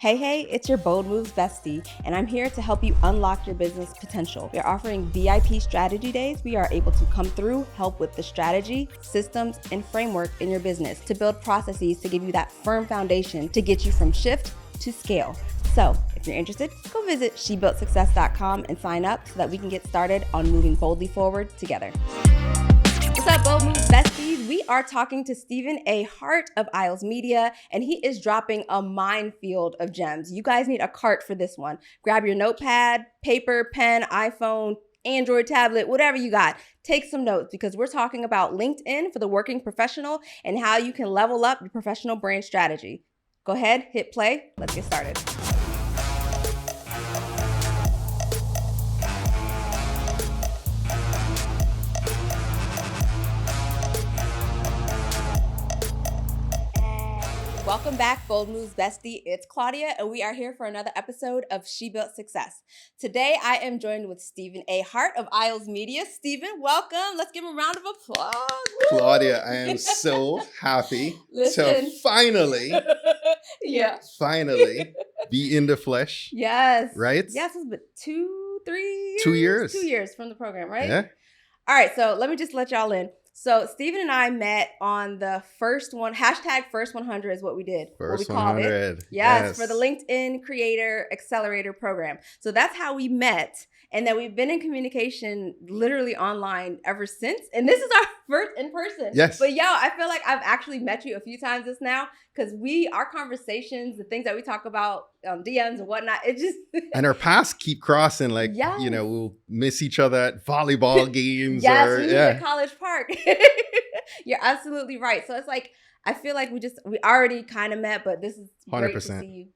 Hey, it's your Bold Moves bestie, and I'm here to help you unlock your business potential. We are offering VIP strategy days. We are able to come through, help with the strategy, systems, and framework in your business to build processes to give you that firm foundation to get you from shift to scale. So if you're interested, go visit shebuiltsuccess.com and sign up so that we can get started on moving boldly forward together. What's up, Bold Moves besties? We are talking to Stephen A. Hart of Isles Media, and he is dropping a minefield of gems. You guys need a cart for this one. Grab your notepad, paper, pen, iPhone, Android tablet, whatever you got. Take some notes because we're talking about LinkedIn for the working professional and how you can level up your professional brand strategy. Go ahead, hit play. Let's get started. Welcome back, Bold Moves bestie. It's Claudia, and we are here for another episode of She Built Success. Today, I am joined with Stephen A. Hart of Isles Media. Stephen, welcome. Let's give him a round of applause. Claudia, I am so happy to finally be in the flesh. Yes. Right? Yes, it's been 2 years? 2 years. 2 years from the program, right? Yeah. All right, so let me just let y'all in. So Stephen and I met on the first one, hashtag first 100 is what we did. First what we called 100. It. Yes, for the LinkedIn Creator Accelerator Program. So that's how we met. And then we've been in communication literally online ever since. And this is our first in person. Yes. But I feel like I've actually met you a few times just now because our conversations, the things that we talk about, DMs and whatnot, it just... And our paths keep crossing, like, yes. We'll miss each other at volleyball games. Yes, we meet at College Park. You're absolutely right. So it's like, I feel like we already kind of met, but this is 100%. Great to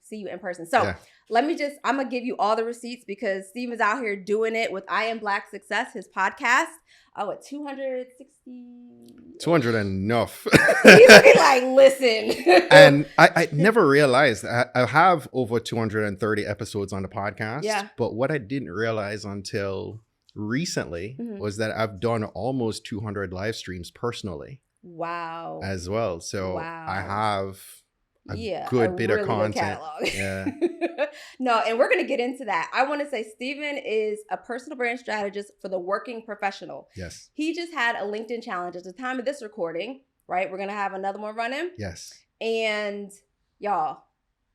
see you in person. So I'm going to give you all the receipts because Steve is out here doing it with I Am Black Success, his podcast. Oh, at 260. 200 enough. He's looking like, listen. And I never realized I have over 230 episodes on the podcast. Yeah. But what I didn't realize until recently was that I've done almost 200 live streams personally. Wow. As well. So I have a good bit really of content. Good catalog. Yeah. No, and we're going to get into that. I want to say Stephen is a personal brand strategist for the working professional. Yes. He just had a LinkedIn challenge at the time of this recording, right? We're going to have another one running. Yes. And y'all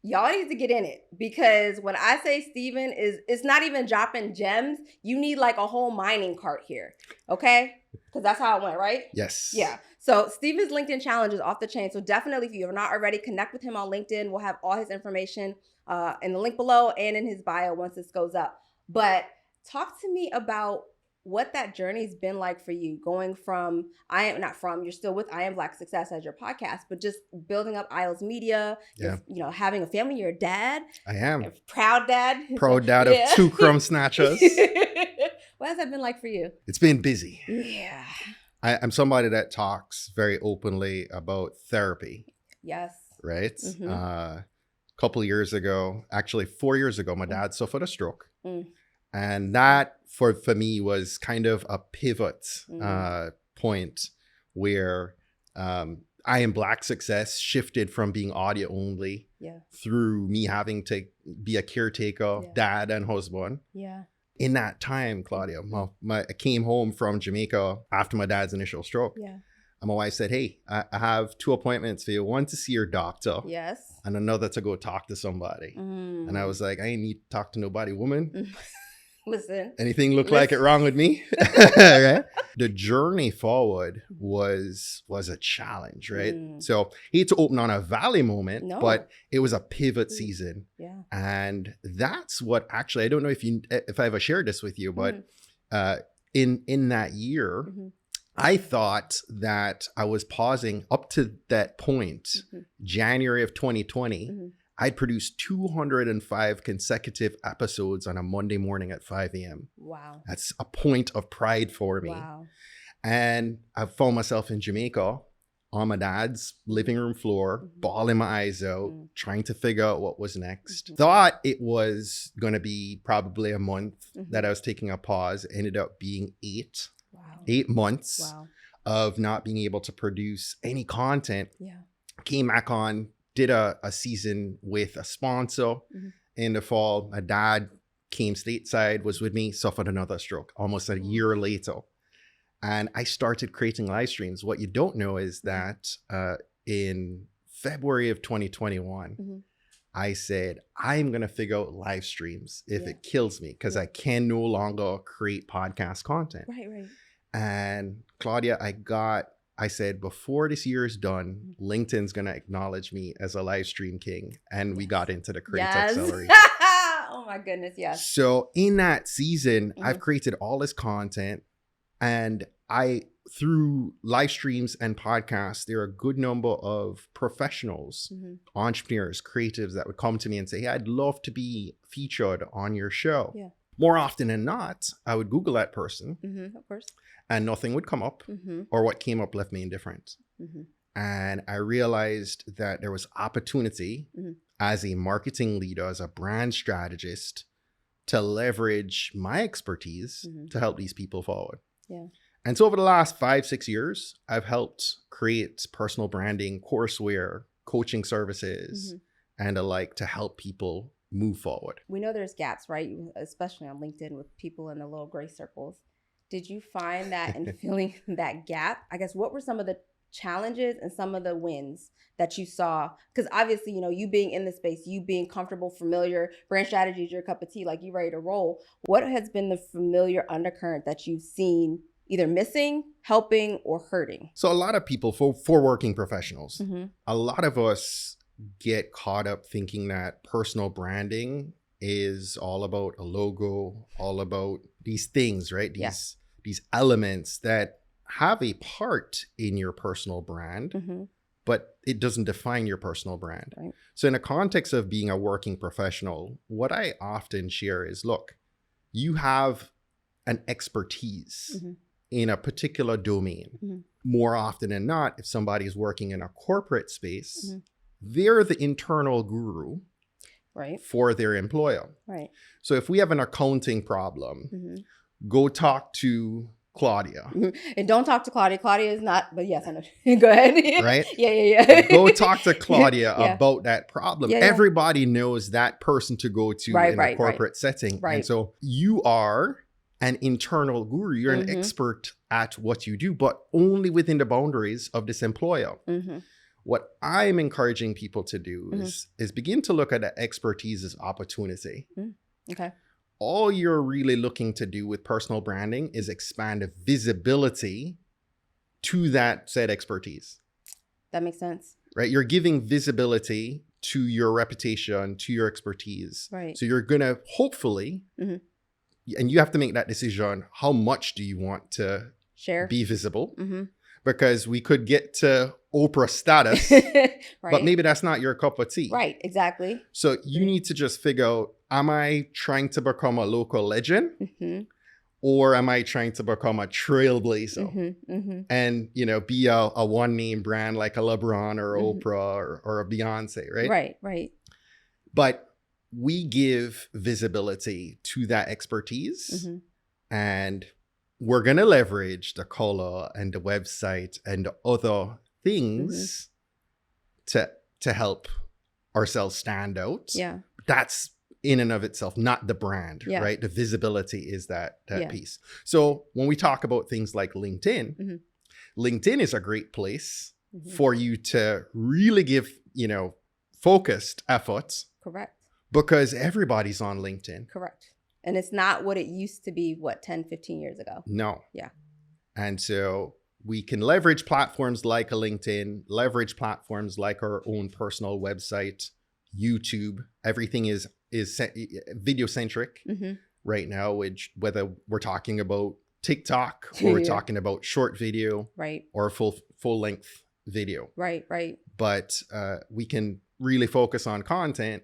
need to get in it because when I say Stephen it's not even dropping gems. You need like a whole mining cart here. Okay. Because that's how it went, right? Yes. Yeah. So Stephen's LinkedIn challenge is off the chain. So definitely if you have not already, connect with him on LinkedIn. We'll have all his information in the link below and in his bio once this goes up. But talk to me about what that journey's been like for you, going from you're still with I Am Black Success as your podcast, but just building up Isles Media, having a family. You're a dad. I am. A proud dad. Proud dad of 2 crumb snatchers. What has that been like for you? It's been busy. Yeah. I'm somebody that talks very openly about therapy. Yes. Right? A couple of years ago, actually 4 years ago, my dad suffered a stroke. And that for me was kind of a pivot point where I Am Black Success shifted from being audio only through me having to be a caretaker, dad and husband. Yeah. In that time, Claudia, I came home from Jamaica after my dad's initial stroke. Yeah. And my wife said, hey, I have 2 appointments for you. One to see your doctor. Yes. And another to go talk to somebody. And I was like, I ain't need to talk to nobody, woman. Listen. Anything look like it wrong with me? Right? The journey forward was a challenge, right? So hate to open on a valley moment, but it was a pivot season. Yeah. And that's what actually, I don't know if I ever shared this with you, but in that year, I thought that I was pausing up to that point, January of 2020. I'd produced 205 consecutive episodes on a Monday morning at 5 a.m. Wow. That's a point of pride for me. Wow. And I found myself in Jamaica on my dad's living room floor, bawling my eyes out, trying to figure out what was next. Thought it was going to be probably a month that I was taking a pause. It ended up being 8. Wow. 8 months of not being able to produce any content. Yeah. Came back on did a season with a sponsor in the fall. My dad came stateside, was with me, suffered another stroke almost a year later. And I started creating live streams. What you don't know is that in February of 2021, I said, I'm going to figure out live streams if it kills me, because I can no longer create podcast content. Right. And Claudia, I said, before this year is done, LinkedIn's going to acknowledge me as a live stream king. And we got into the Create Accelerate. Oh my goodness, yes. So in that season, I've created all this content, and through live streams and podcasts, there are a good number of professionals, entrepreneurs, creatives that would come to me and say, hey, I'd love to be featured on your show. Yeah. More often than not, I would Google that person, of course, and nothing would come up, or what came up left me indifferent. And I realized that there was opportunity as a marketing leader, as a brand strategist, to leverage my expertise to help these people forward. Yeah. And so over the last 5-6 years, I've helped create personal branding, courseware, coaching services, and the like to help people move forward. We know there's gaps, right? Especially on LinkedIn with people in the little gray circles. Did you find that in filling that gap? I guess, what were some of the challenges and some of the wins that you saw? Because obviously, you being in the space, you being comfortable, familiar, brand strategy is your cup of tea, like you ready to roll. What has been the familiar undercurrent that you've seen either missing, helping, or hurting? So a lot of people, for working professionals, a lot of us get caught up thinking that personal branding is all about a logo, all about these things, right? These elements that have a part in your personal brand, but it doesn't define your personal brand. Right. So in the context of being a working professional, what I often share is, look, you have an expertise in a particular domain. More often than not, if somebody is working in a corporate space, they're the internal guru for their employer. Right. So if we have an accounting problem, go talk to Claudia. And don't talk to Claudia. Claudia is not, but yes, I know. Go ahead. Right? Yeah. Go talk to Claudia about that problem. Everybody knows that person to go to in a corporate setting. Right. And so you are an internal guru. You're an expert at what you do, but only within the boundaries of this employer. What I'm encouraging people to do is begin to look at the expertise as opportunity. Okay. All you're really looking to do with personal branding is expand visibility to that said expertise. That makes sense. Right? You're giving visibility to your reputation, to your expertise. Right. So you're going to hopefully, and you have to make that decision, how much do you want to share, be visible? Because we could get to Oprah status, but maybe that's not your cup of tea. Right, exactly. So you need to just figure out, am I trying to become a local legend? Or am I trying to become a trailblazer and, be a one-name brand like a LeBron or Oprah or a Beyonce, right? Right. But we give visibility to that expertise, and we're going to leverage the color and the website and the other things to help ourselves stand out. Yeah. That's in and of itself, not the brand, right? The visibility is that piece. So when we talk about things like LinkedIn, LinkedIn is a great place for you to really give, focused efforts. Correct. Because everybody's on LinkedIn. Correct. And it's not what it used to be, 10, 15 years ago? No. Yeah. And so we can leverage platforms like a LinkedIn, leverage platforms like our own personal website, YouTube. Everything is video centric right now, which whether we're talking about TikTok or we're talking about short video, or full length video. Right. But we can really focus on content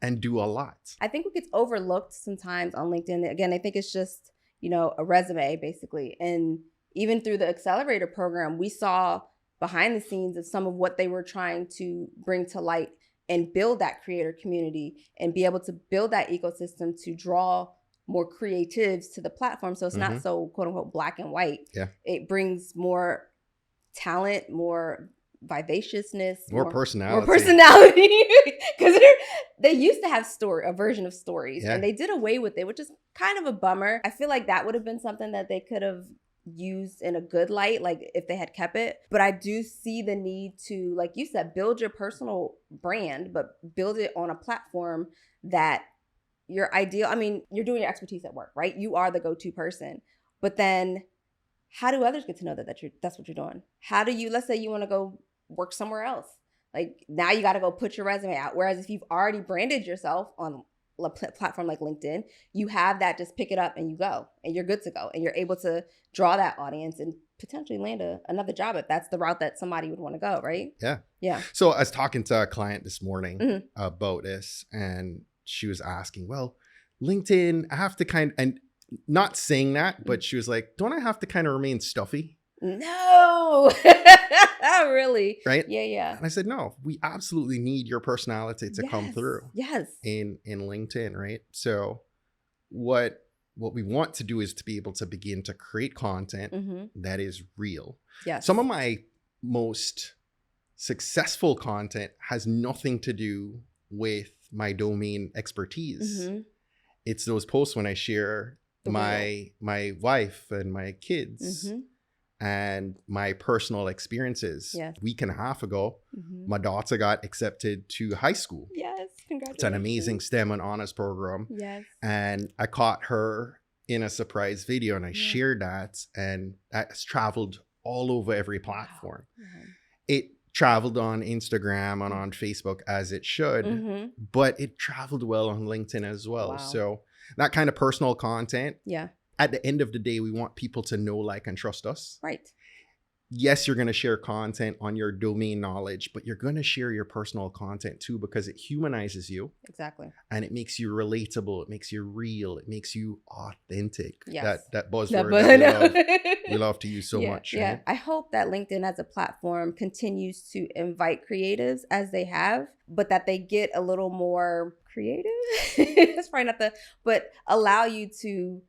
and do a lot. I think it gets overlooked sometimes on LinkedIn. Again, I think it's just, a resume basically. And even through the accelerator program, we saw behind the scenes of some of what they were trying to bring to light and build that creator community and be able to build that ecosystem to draw more creatives to the platform. So it's not so quote unquote black and white. Yeah. It brings more talent, more vivaciousness, More more personality. personality. Because they used to have a version of stories, Yeah. and they did away with it, which is kind of a bummer. I feel like that would have been something that they could have used in a good light, like if they had kept it. But I do see the need to, like you said, build your personal brand, but build it on a platform that your ideal. I mean, you're doing your expertise at work, right? You are the go-to person. But then how do others get to know that's what you're doing? How do you, let's say you want to go work somewhere else. Like now you got to go put your resume out. Whereas if you've already branded yourself on a platform like LinkedIn, you have that, just pick it up and you go and you're good to go. And you're able to draw that audience and potentially land another job if that's the route that somebody would want to go, right? Yeah. Yeah. So I was talking to a client this morning Mhm. about this, and she was asking, well, LinkedIn, I have to and not saying that, but she was like, don't I have to kind of remain stuffy? No. Really? Right? Yeah. And I said, no, we absolutely need your personality to come Yes. through Yes. in LinkedIn, right? So what we want to do is to be able to begin to create content that is real. Yes. Some of my most successful content has nothing to do with my domain expertise. It's those posts when I share my wife and my kids and my personal experiences. Yeah. A week and a half ago, my daughter got accepted to high school. Yes, congratulations. It's an amazing STEM and honors program. Yes. And I caught her in a surprise video, and I shared that, and that's traveled all over every platform. Wow. It traveled on Instagram and on Facebook as it should, but it traveled well on LinkedIn as well. Wow. So that kind of personal content, Yeah. at the end of the day, we want people to know, like, and trust us. Right. Yes, you're going to share content on your domain knowledge, but you're going to share your personal content too, because it humanizes you. Exactly. And it makes you relatable. It makes you real. It makes you authentic. Yes. That buzzword that we love to use so much. Yeah. Right? I hope that LinkedIn as a platform continues to invite creatives as they have, but that they get a little more creative. That's probably not but allow you to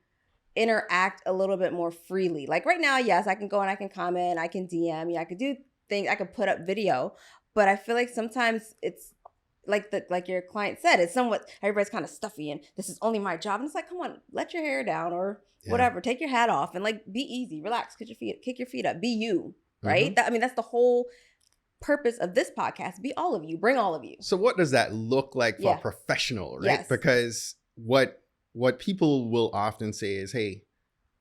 interact a little bit more freely. Like right now, yes, I can go and I can comment, I can DM, I could do things, I could put up video, but I feel like sometimes it's like your client said, it's somewhat, everybody's kind of stuffy and this is only my job. And it's like, come on, let your hair down or whatever, take your hat off and like be easy, relax, kick your feet up, be you, right? That's the whole purpose of this podcast. Be all of you, bring all of you. So what does that look like for a professional, right? Yes. Because what people will often say is, hey,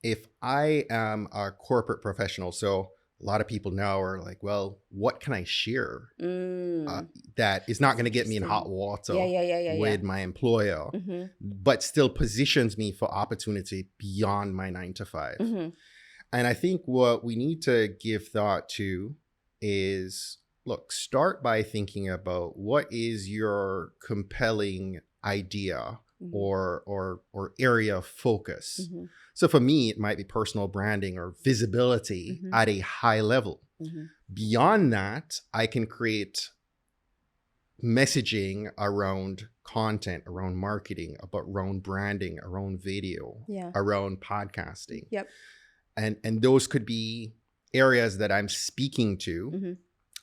if I am a corporate professional, so a lot of people now are like, well, what can I share that is not going to get me in hot water with my employer, but still positions me for opportunity beyond my 9 to 5? And I think what we need to give thought to is, look, start by thinking about what is your compelling idea or area of focus. So for me, it might be personal branding or visibility at a high level. Beyond that, I can create messaging around content, around marketing, around branding, around video, around podcasting. Yep. And those could be areas that I'm speaking to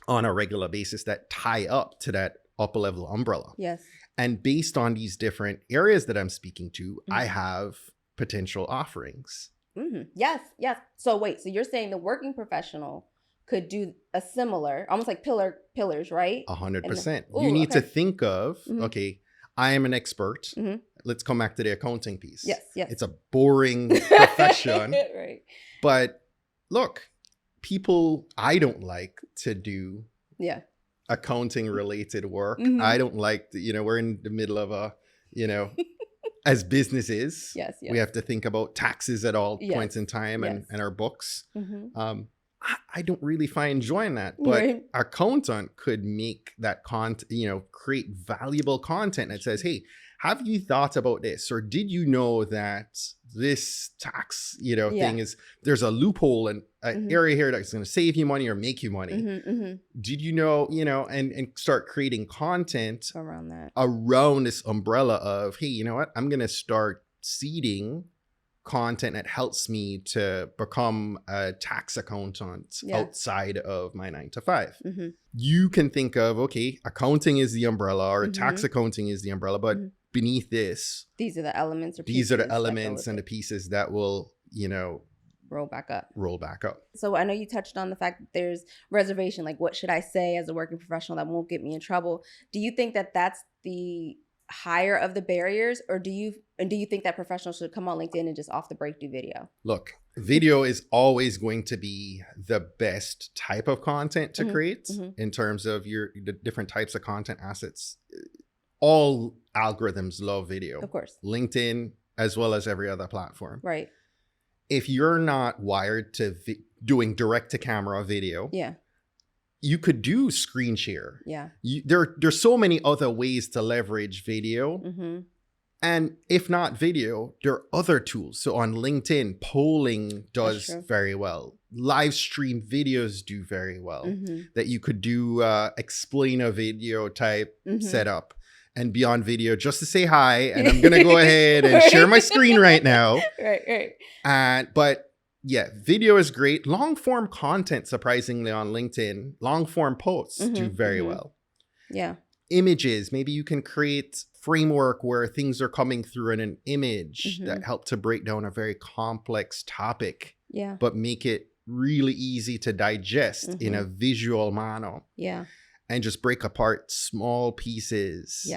on a regular basis that tie up to that upper level umbrella. Yes. And based on these different areas that I'm speaking to, I have potential offerings. Yes. So you're saying the working professional could do a similar, almost like pillars, right? 100%. You need to think of, okay, I am an expert. Let's come back to the accounting piece. Yes. It's a boring profession. Right. But look, I don't like to do accounting related work. I don't like, we're in the middle of as businesses, we have to think about taxes at all points in time and our books. I don't really find joy in that, but accountant could make that content, create valuable content that says, hey, have you thought about this? Or did you know that this tax, thing is, there's a loophole and an area here that's going to save you money or make you money. Did you know, and start creating content around this umbrella of, hey, you know what? I'm going to start seeding content that helps me to become a tax accountant outside of my 9 to 5. You can think of, okay, accounting is the umbrella, or tax accounting is the umbrella, but beneath this, these are the elements or these pieces are the elements and the pieces that will, roll back up. So I know you touched on the fact that there's reservation, like what should I say as a working professional that won't get me in trouble? Do you think that that's the higher of the barriers, or do you think that professionals should come on LinkedIn and just off the break do video? Look, video is always going to be the best type of content to create in terms of the different types of content assets. All algorithms love video. Of course. LinkedIn, as well as every other platform. Right. If you're not wired to doing direct to camera video, you could do screen share. There's so many other ways to leverage video. And if not video, there are other tools. So on LinkedIn, polling does very well. Live stream videos do very well. That you could do explain a video type setup. And beyond video, just to say hi. And I'm going to go ahead and share my screen right now. But yeah, video is great. Long form content, surprisingly, on LinkedIn, long form posts do very well. Images, maybe you can create framework where things are coming through in an image that help to break down a very complex topic, but make it really easy to digest in a visual manner. And just break apart small pieces.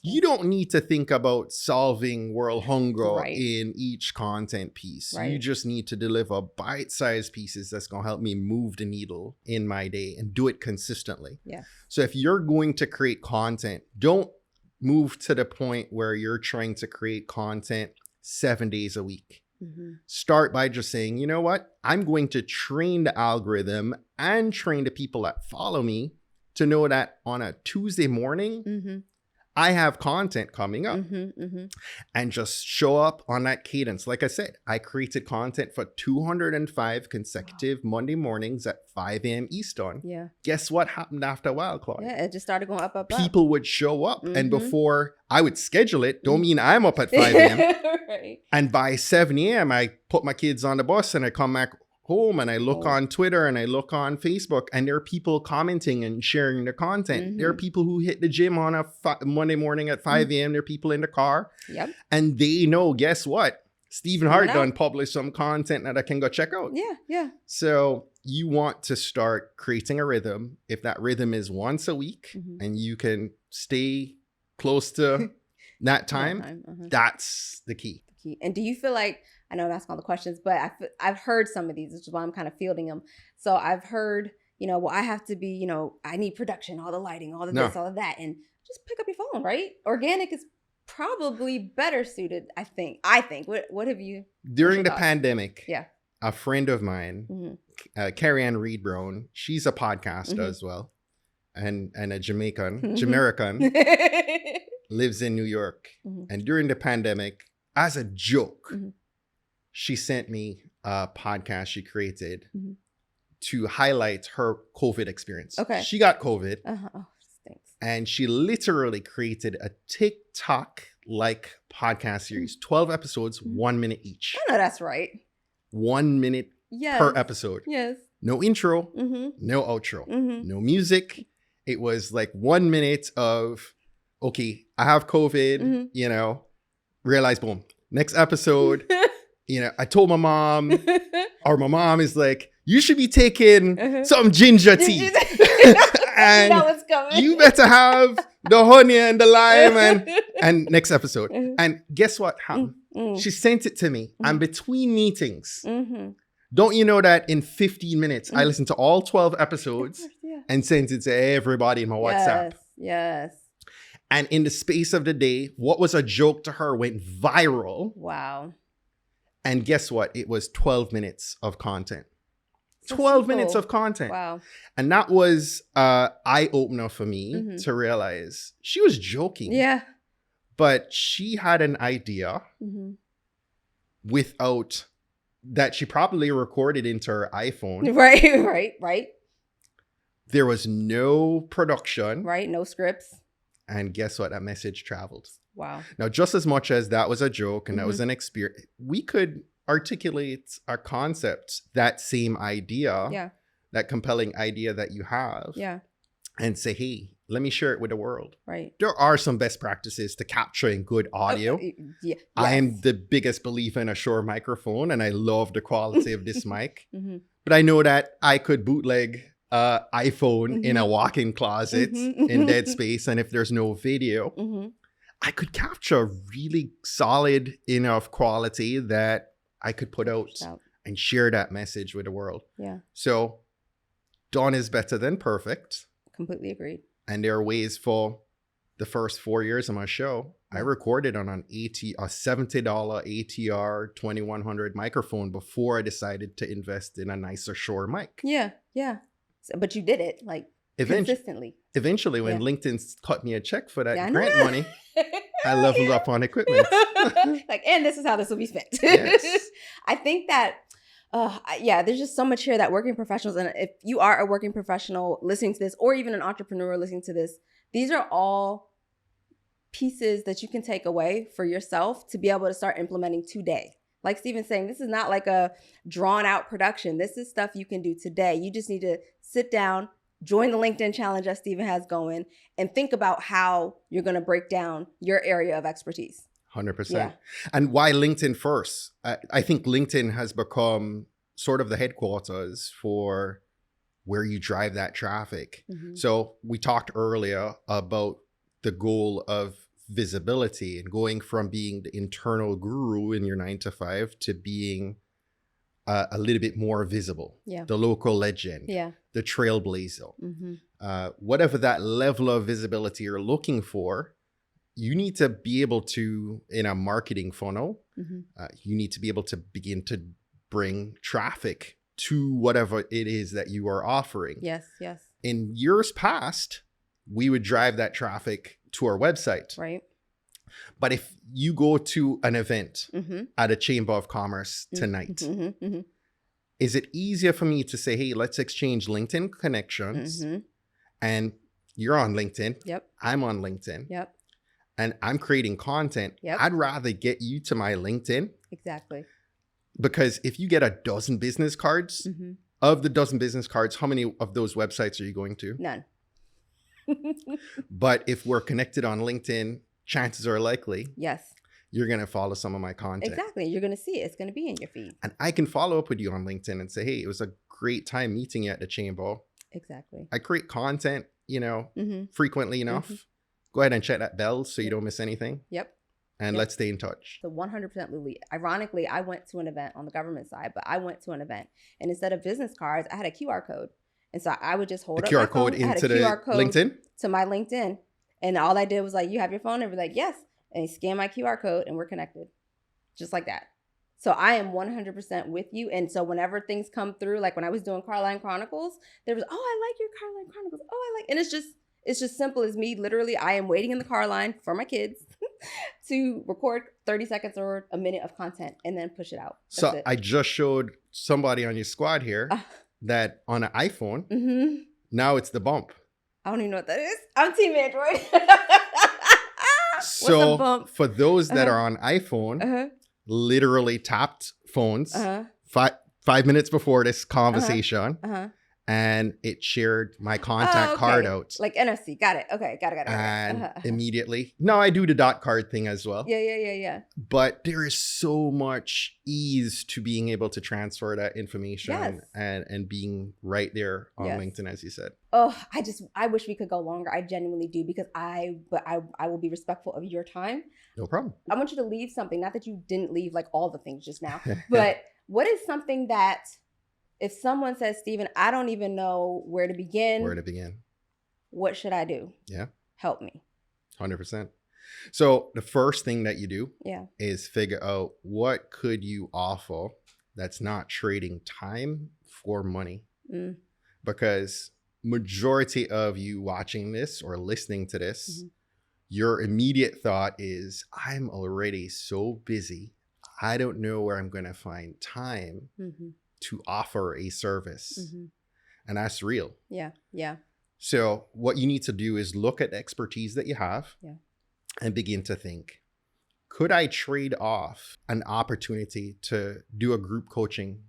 You don't need to think about solving world hunger in each content piece. You just need to deliver bite-sized pieces that's going to help me move the needle in my day and do it consistently. So if you're going to create content, don't move to the point where you're trying to create content 7 days a week. Start by just saying, you know what? I'm going to train the algorithm and train the people that follow me to know that on a Tuesday morning, I have content coming up and just show up on that cadence. Like I said, I created content for 205 consecutive Monday mornings at 5 a.m. Eastern. Guess what happened after a while, Claudia? It just started going up. People would show up. And before I would schedule it, don't mean I'm up at 5 a.m. And by 7 a.m., I put my kids on the bus and I come back home and I look on Twitter and I look on Facebook, and there are people commenting and sharing the content. There are people who hit the gym on a Monday morning at 5 a.m. There are people in the car. And they know, guess what? Stephen Hart done published some content that I can go check out. So you want to start creating a rhythm. If that rhythm is once a week and you can stay close to that time, that's the key. And do you feel like, I know I'm asking all the questions, but I've heard some of these, which is why I'm kind of fielding them. So I've heard, well, I have to be, I need production, all the lighting, all the this, all of that. And just pick up your phone, right? Organic is probably better suited, I think. What have you? During the pandemic, a friend of mine, Carrie Ann Reed Brown, she's a podcaster as well. And a Jamaican, lives in New York. And during the pandemic, as a joke, she sent me a podcast she created to highlight her COVID experience. She got COVID. Oh, stinks. And she literally created a TikTok-like podcast series, 12 episodes, 1 minute each. I know that's right. 1 minute per episode. No intro, no outro, no music. It was like 1 minute of, okay, I have COVID, realize, boom, next episode. I told my mom, or my mom is like, you should be taking some ginger tea. And you better have the honey and the lime and next episode. And guess what happened? She sent it to me. And between meetings, don't you know that in 15 minutes, I listened to all 12 episodes and sent it to everybody in my WhatsApp. And in the space of the day, what was a joke to her went viral. Wow. And guess what? It was 12 minutes of content. 12 minutes of content. Wow. And that was an eye-opener for me to realize she was joking. But she had an idea without that she probably recorded into her iPhone. Right. There was no production. No scripts. And guess what? That message traveled. Wow. Now, just as much as that was a joke and that Mm-hmm. was an experience, we could articulate our concept, that same idea, Yeah. that compelling idea that you have, Yeah. and say, hey, let me share it with the world. Right. There are some best practices to capturing good audio. Yeah. I am Yes. the biggest believer in a Shure microphone, and I love the quality of this mic. Mm-hmm. But I know that I could bootleg iPhone in a Mhm. walk-in closet Mhm. in dead space, and if there's no video, Mm-hmm. I could capture really solid enough quality that I could put out and share that message with the world. Yeah. So done is better than perfect. Completely agreed. And there are ways for the first 4 years of my show. I recorded on a $70 ATR 2100 microphone before I decided to invest in a nicer Shure mic. Yeah. Yeah. But you did it like consistently. Eventually, when LinkedIn cut me a check for that Yeah, I grant know. money, I leveled up on equipment. Like, and this is how this will be spent. Yes. I think that, there's just so much here that working professionals, and if you are a working professional listening to this, or even an entrepreneur listening to this, these are all pieces that you can take away for yourself to be able to start implementing today. Like Steven's saying, this is not like a drawn out production. This is stuff you can do today. You just need to sit down, join the LinkedIn challenge that Steven has going, and think about how you're going to break down your area of expertise. 100%. Yeah. And why LinkedIn first? I think LinkedIn has become sort of the headquarters for where you drive that traffic. Mm-hmm. So we talked earlier about the goal of visibility and going from being the internal guru in your 9 to 5 to being a little bit more visible. Yeah. The local legend. Yeah. The trailblazer. Mm-hmm. Whatever that level of visibility you're looking for, you need to be able to, in a marketing funnel, you need to be able to begin to bring traffic to whatever it is that you are offering. Yes, yes. In years past, we would drive that traffic to our website. Right. But if you go to an event at a Chamber of Commerce tonight, is it easier for me to say, hey, let's exchange LinkedIn connections? And you're on LinkedIn. Yep. I'm on LinkedIn. Yep. And I'm creating content. Yep. I'd rather get you to my LinkedIn. Exactly. Because if you get a dozen business cards, of the dozen business cards, how many of those websites are you going to? None. But if we're connected on LinkedIn, chances are likely Yes. you're going to follow some of my content. Exactly. You're going to see it. It's going to be in your feed. And I can follow up with you on LinkedIn and say, hey, it was a great time meeting you at the Chamber. Exactly. I create content, frequently enough. Go ahead and check that bell so you don't miss anything. Yep. And let's stay in touch. So 100% Lily. Ironically, I went to an event on the government side, but I went to an event and instead of business cards, I had a QR code. And so I would just hold The up QR my code phone. I had into a the QR code LinkedIn? to my LinkedIn. And all I did was like, you have your phone? And be like, yes. And he scanned my QR code and we're connected. Just like that. So I am 100% with you. And so whenever things come through, like when I was doing Carline Chronicles, there was, oh, I like your Carline Chronicles. Oh, I like, and it's just simple as me. Literally, I am waiting in the car line for my kids to record 30 seconds or a minute of content and then push it out. That's So it. I just showed somebody on your squad here that on an iPhone, now it's the bump. I don't even know what that is. I'm Team Android. So What's a bump? for those that are on iPhone, literally tapped phones 5 minutes before this conversation. And it shared my contact card out. Like NFC. Got it. Okay. Got it. And immediately, no, I do the dot card thing as well. Yeah. But there is so much ease to being able to transfer that information and being right there on LinkedIn, as you said. Oh, I wish we could go longer. I genuinely do because I will be respectful of your time. No problem. I want you to leave something. Not that you didn't leave like all the things just now, but what is something that if someone says, Steven, I don't even know where to begin. What should I do? Yeah. Help me. 100%. So the first thing that you do is figure out what could you offer that's not trading time for money. Because majority of you watching this or listening to this, your immediate thought is, I'm already so busy. I don't know where I'm going to find time to offer a service. And that's real. Yeah. So what you need to do is look at the expertise that you have and begin to think, could I trade off an opportunity to do a group coaching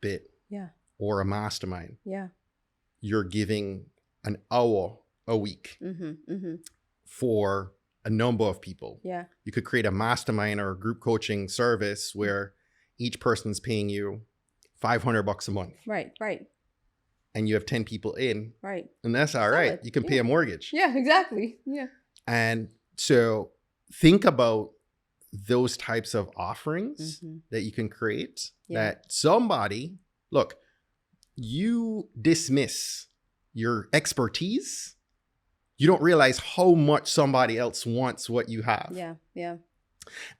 bit Yeah. or a mastermind? Yeah. You're giving an hour a week for a number of people. Yeah. You could create a mastermind or a group coaching service where each person's paying you $500 a month. Right. And you have 10 people in. Right. And that's all right. You can pay a mortgage. Yeah, exactly. Yeah. And so think about those types of offerings that you can create that somebody, look, you dismiss your expertise. You don't realize how much somebody else wants what you have. Yeah.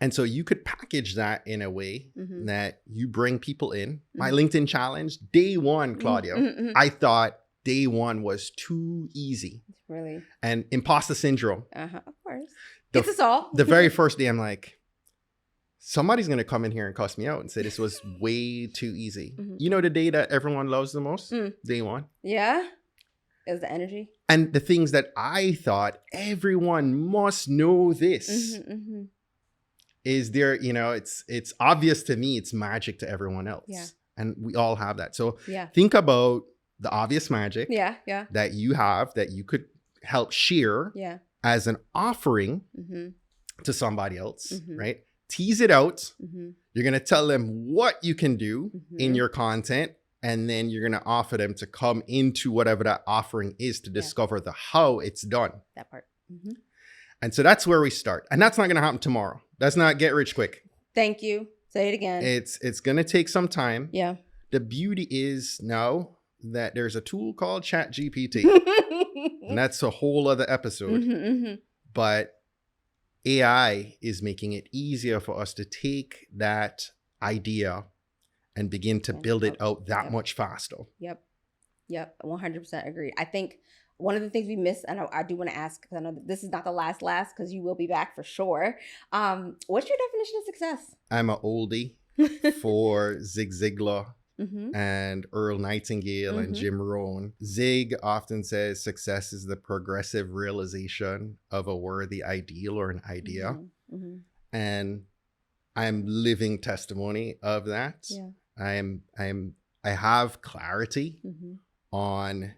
And so you could package that in a way that you bring people in. My LinkedIn challenge, day one, Claudia, I thought day one was too easy. Really? And imposter syndrome. Of course. It's us all. The very first day, I'm like, somebody's going to come in here and cuss me out and say this was way too easy. You know the day that everyone loves the most? Day one. Yeah. It was the energy. And the things that I thought everyone must know this. Is there, it's obvious to me, it's magic to everyone else. Yeah. And we all have that. So think about the obvious magic that you have that you could help share as an offering to somebody else, right? Tease it out. You're going to tell them what you can do in your content, and then you're going to offer them to come into whatever that offering is to discover the how it's done. That part. And so that's where we start. And that's not going to happen tomorrow. That's not get rich quick. Thank you. Say it again. It's going to take some time. Yeah. The beauty is now that there's a tool called ChatGPT. And that's a whole other episode. But AI is making it easier for us to take that idea and begin to build it out that much faster. Yep. 100% agreed. I think one of the things we missed, and I do want to ask, because I know that this is not the last, because you will be back for sure. What's your definition of success? I'm an oldie for Zig Ziglar and Earl Nightingale and Jim Rohn. Zig often says success is the progressive realization of a worthy ideal or an idea. And I'm living testimony of that. Yeah. I have clarity on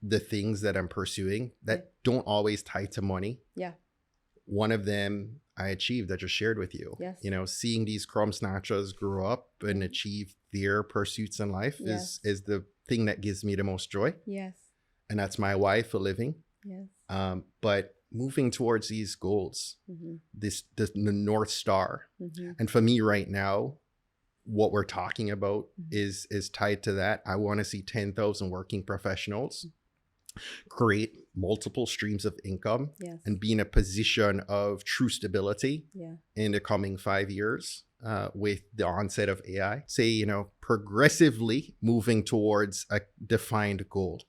the things that I'm pursuing that don't always tie to money. Yeah. One of them I achieved, I just shared with you. Yes. Seeing these crumb snatchers grow up and achieve their pursuits in life is the thing that gives me the most joy. Yes. And that's my why for living. Yes. But moving towards these goals, the North Star. And for me right now, what we're talking about is tied to that. I want to see 10,000 working professionals create multiple streams of income and be in a position of true stability in the coming 5 years with the onset of AI. Say, progressively moving towards a defined goal.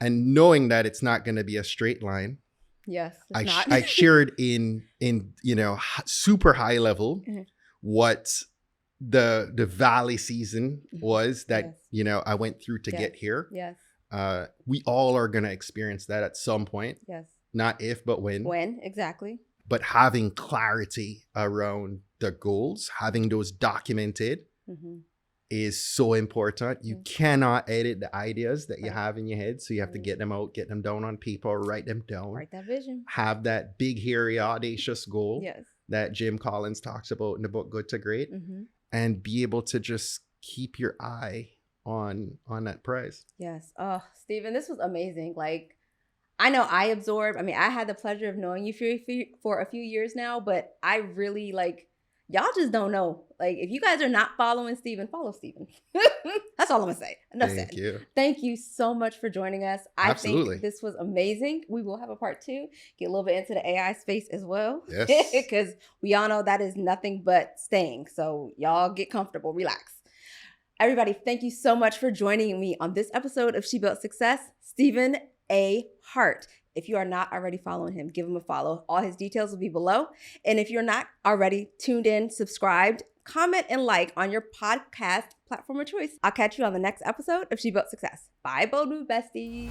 And knowing that it's not going to be a straight line. Yes. I shared in super high level what the valley season was that I went through to get here. Yes. We all are going to experience that at some point. Yes. Not if, but when. When, exactly. But having clarity around the goals, having those documented is so important. You cannot edit the ideas that you have in your head. So you have to get them out, get them down on paper, write them down. Write that vision. Have that big, hairy, audacious goal that Jim Collins talks about in the book Good to Great. And be able to just keep your eye on that prize. Yes. Oh, Stephen, this was amazing. Like, I know I had the pleasure of knowing you for a few years now, but I really y'all just don't know. Like, if you guys are not following Stephen, follow Stephen. That's all I'm gonna say. Enough said. Thank you so much for joining us. Absolutely. I think this was amazing. We will have a part 2, get a little bit into the AI space as well. Yes. Because we all know that is nothing but staying. So y'all get comfortable, relax. Everybody, thank you so much for joining me on this episode of She Built Success, Stephen A. Hart. If you are not already following him, give him a follow. All his details will be below. And if you're not already tuned in, subscribed, comment, and like on your podcast platform of choice. I'll catch you on the next episode of She Built Success. Bye, Bold Move Besties.